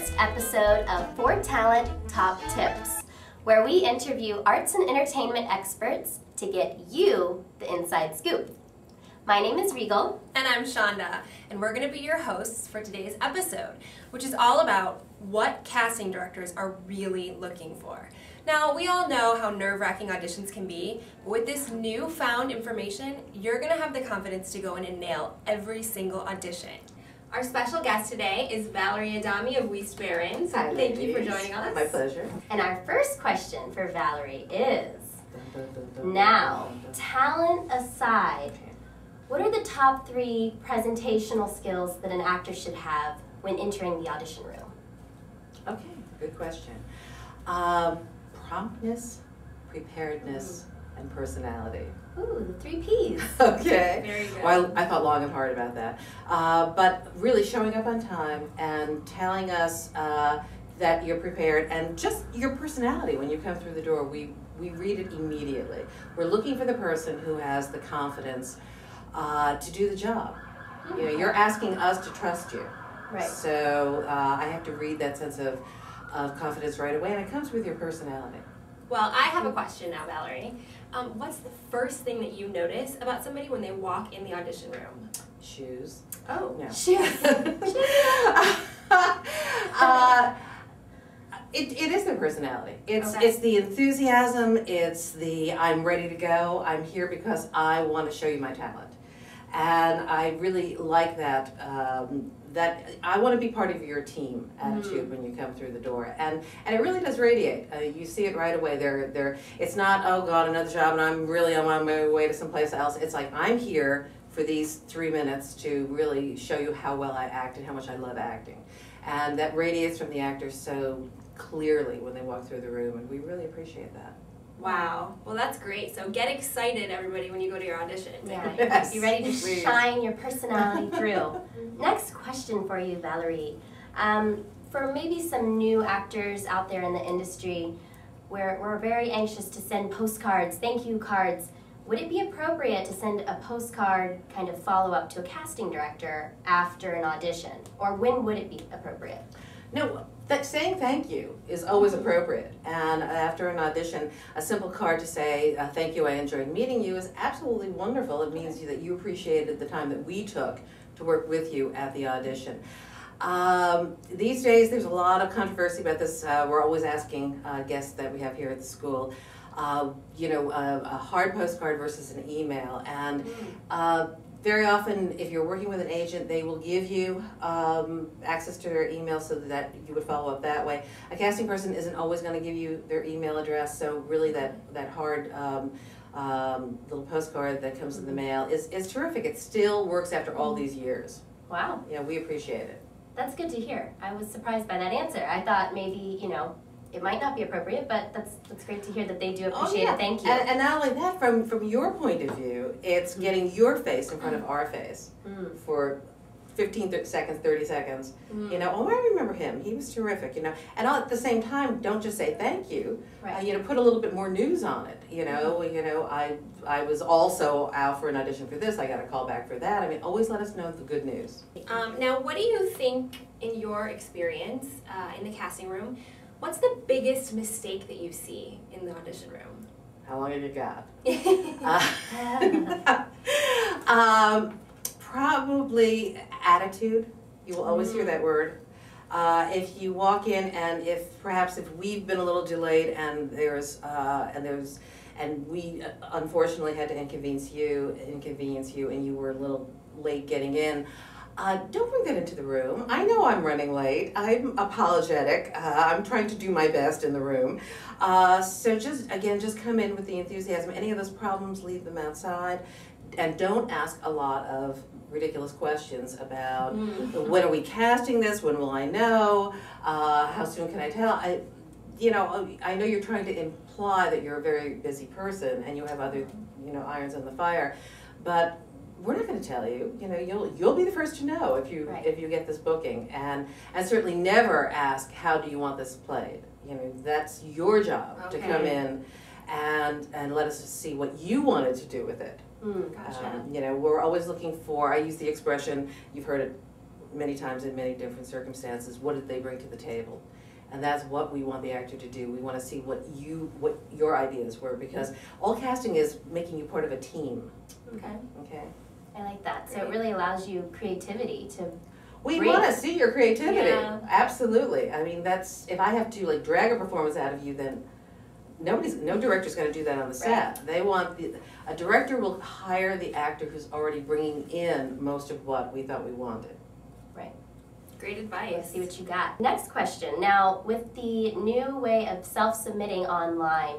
first episode of ForTalent Top Tips, where we interview arts and entertainment experts to get you the inside scoop. My name is Regal. And I'm Shonda, and we're going to be your hosts for today's episode, which is all about what casting directors are really looking for. Now, we all know how nerve-wracking auditions can be, but with this newfound information, you're going to have the confidence to go in and nail every single audition. Our special guest today is Valerie Adami of Weist-Barron. So thank you for joining us. My pleasure. And our first question for Valerie is, now, talent aside, what are the top 3 presentational skills that an actor should have when entering the audition room? Okay, good question. Promptness, preparedness, and personality. Ooh, the 3 Ps. Okay. Very good. Well, I thought long and hard about that. But really showing up on time and telling us that you're prepared, and just your personality when you come through the door, we read it immediately. We're looking for the person who has the confidence to do the job. You know, you're asking us to trust you. Right. So I have to read that sense of confidence right away, and it comes with your personality. Well, I have a question now, Valerie. What's the first thing that you notice about somebody when they walk in the audition room? Shoes. Oh, No. shoes. It is their personality. It's Okay. it's the enthusiasm. It's the I'm ready to go. I'm here because I want to show you my talent, and I really like that. That I want to be part of your team attitude when you come through the door, and it really does radiate. You see it right away. It's not, oh God, another job, and I'm really on my way to someplace else. It's like, I'm here for these 3 minutes to really show you how well I act and how much I love acting, and that radiates from the actors so clearly when they walk through the room, and we really appreciate that. Wow. Well, that's great. So get excited, everybody, when you go to your audition. Yeah, Yes, you're ready to please. shine your personality through. Next question for you, Valerie. For maybe some new actors out there in the industry, we're very anxious to send postcards, thank you cards. Would it be appropriate to send a postcard kind of follow-up to a casting director after an audition? Or when would it be appropriate? No, that saying thank you is always appropriate, and after an audition, a simple card to say thank you, I enjoyed meeting you is absolutely wonderful. It means that you appreciated the time that we took to work with you at the audition. These days there's a lot of controversy about this. We're always asking guests that we have here at the school, a hard postcard versus an email, and very often, if you're working with an agent, they will give you access to their email so that you would follow up that way. A casting person isn't always going to give you their email address, so really that hard little postcard that comes in the mail is terrific. It still works after all these years. Wow. Yeah, we appreciate it. That's good to hear. I was surprised by that answer. I thought maybe, it might not be appropriate, but that's great to hear that they do appreciate it. Thank you. And not only that, from your point of view, it's getting your face in front of our face for 15 seconds, 30 seconds. Oh, I remember him. He was terrific, And all at the same time, don't just say thank you. Right. Put a little bit more news on it. I was also out for an audition for this. I got a call back for that. I mean, always let us know the good news. Now, what do you think, in your experience in the casting room, what's the biggest mistake that you see in the audition room? How long have you got? Probably attitude. You will always hear that word. If you walk in and if we've been a little delayed and we unfortunately had to inconvenience you and you were a little late getting in, don't bring that into the room. I know I'm running late. I'm apologetic. I'm trying to do my best in the room. So just come in with the enthusiasm. Any of those problems, leave them outside. And don't ask a lot of ridiculous questions about when are we casting this? When will I know? How soon can I tell? I know you're trying to imply that you're a very busy person and you have other, irons in the fire, but we're not going to tell you. You'll be the first to know if you get this booking, and certainly never ask how do you want this played. That's your job to come in and let us see what you wanted to do with it. Gotcha. We're always looking for, I use the expression, you've heard it many times in many different circumstances, what did they bring to the table? And that's what we want the actor to do. We want to see what your ideas were, because all casting is making you part of a team. Okay. Okay. I like that. So it really allows you creativity to. We want to see your creativity. Yeah. Absolutely. I mean, that's, if I have to like drag a performance out of you, then no director's going to do that on the set. They want a director will hire the actor who's already bringing in most of what we thought we wanted. Right. Great advice. Let's see what you got. Next question. Now, with the new way of self-submitting online,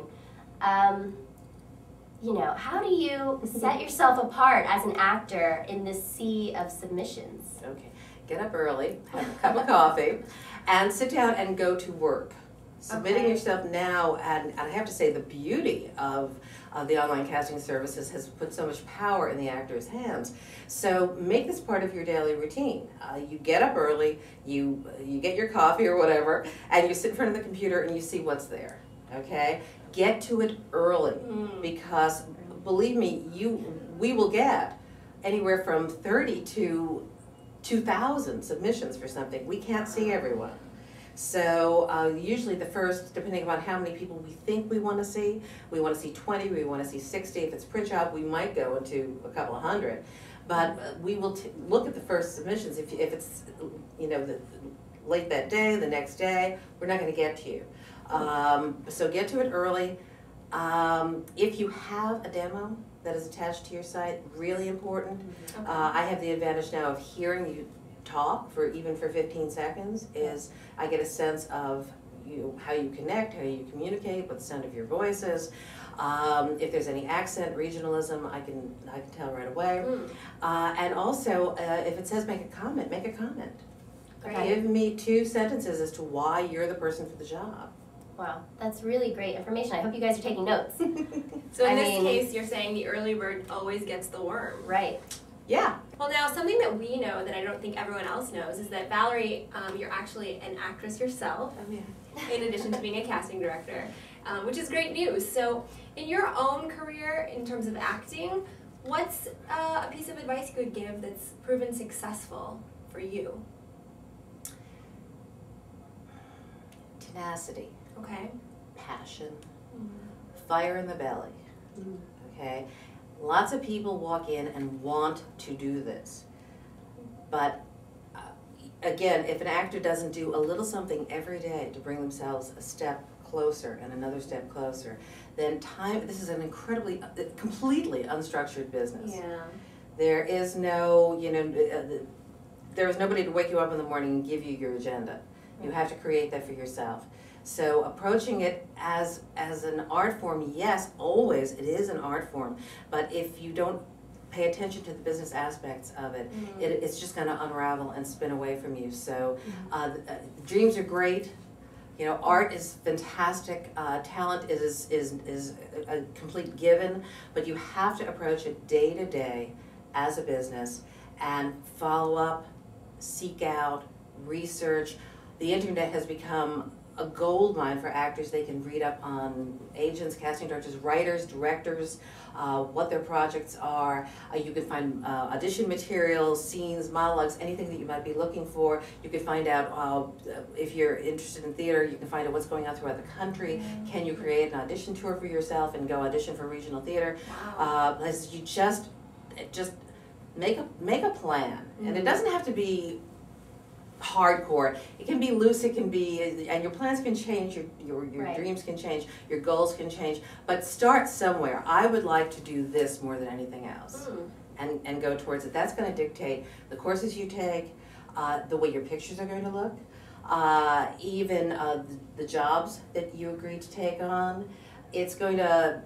you know, how do you set yourself apart as an actor in this sea of submissions? Okay. Get up early, have a cup of coffee, and sit down and go to work. Submitting yourself now, and I have to say the beauty of the online casting services has put so much power in the actor's hands. So make this part of your daily routine. You get up early, you get your coffee or whatever, and you sit in front of the computer and you see what's there, okay? Get to it early, because believe me, we will get anywhere from 30 to 2,000 submissions for something. We can't see everyone. So usually the first, depending upon how many people we think we want to see 20, we want to see 60. If it's print job, we might go into a couple of hundred. But we will look at the first submissions. If it's, you know, late that day, the next day, we're not going to get to you. So get to it early. If you have a demo that is attached to your site, really important. I have the advantage now of hearing you talk even for 15 seconds. I get a sense of how you connect, how you communicate, what the sound of your voice is. If there's any accent, regionalism, I can tell right away. And also, if it says make a comment, make a comment. Great. Give me 2 sentences as to why you're the person for the job. Wow, that's really great information. I hope you guys are taking notes. So in this case, you're saying the early bird always gets the worm. Right. Yeah. Well, now something that we know that I don't think everyone else knows is that Valerie, you're actually an actress yourself, in addition to being a casting director, which is great news. So in your own career, in terms of acting, what's a piece of advice you could give that's proven successful for you? Tenacity. Okay. Passion. Fire in the belly. Okay? Lots of people walk in and want to do this. But again, if an actor doesn't do a little something every day to bring themselves a step closer and another step closer, then this is an completely unstructured business. Yeah. There is no, there is nobody to wake you up in the morning and give you your agenda. You have to create that for yourself. So approaching it as an art form, yes, always it is an art form, but if you don't pay attention to the business aspects of it, it's just going to unravel and spin away from you. So dreams are great. Art is fantastic. Talent is a complete given, but you have to approach it day to day as a business and follow up, seek out, research. The internet has become a gold mine for actors. They can read up on agents, casting directors, writers, directors, what their projects are. You can find audition materials, scenes, monologues, anything that you might be looking for. You can find out if you're interested in theater, you can find out what's going on throughout the country. Can you create an audition tour for yourself and go audition for regional theater? Wow. You just make a plan. And it doesn't have to be hardcore. It can be loose, it can be, and your plans can change, your dreams can change, your goals can change, but start somewhere. I would like to do this more than anything else, and go towards it. That's going to dictate the courses you take, the way your pictures are going to look, even the jobs that you agree to take on. It's going to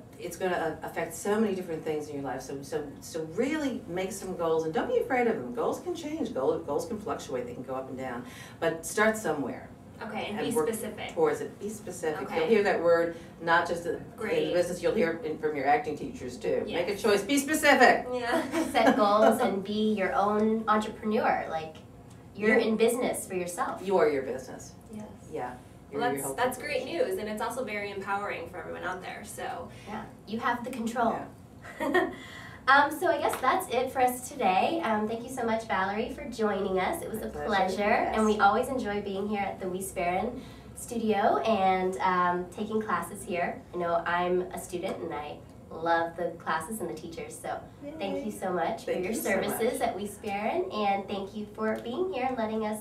affect so many different things in your life. So really make some goals, and don't be afraid of them. Goals can change. Goals can fluctuate. They can go up and down. But start somewhere. Okay, and be work specific. Towards it. Be specific. Okay. You'll hear that word not just in the Great. business. You'll hear it from your acting teachers too. Yes. Make a choice. Be specific. Yeah. Set goals and be your own entrepreneur. Like you're in business for yourself. You are your business. Yes. Yeah. Well, that's great news, and it's also very empowering for everyone out there. So yeah, you have the control. Yeah. So I guess that's it for us today. Thank you so much, Valerie, for joining us. It was a pleasure, Yes. and we always enjoy being here at the Weist-Barron studio and taking classes here. I know I'm a student and I love the classes and the teachers, so thank you so much for Thank your you so services much. at Weist-Barron, and thank you for being here and letting us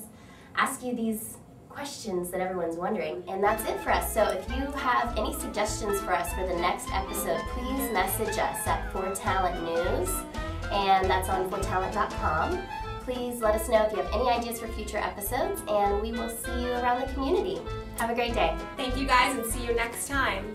ask you these questions that everyone's wondering. And that's it for us. So if you have any suggestions for us for the next episode, please message us at ForTalent News, and that's on ForTalent.com. Please let us know if you have any ideas for future episodes, and we will see you around the community. Have a great day. Thank you guys, and see you next time.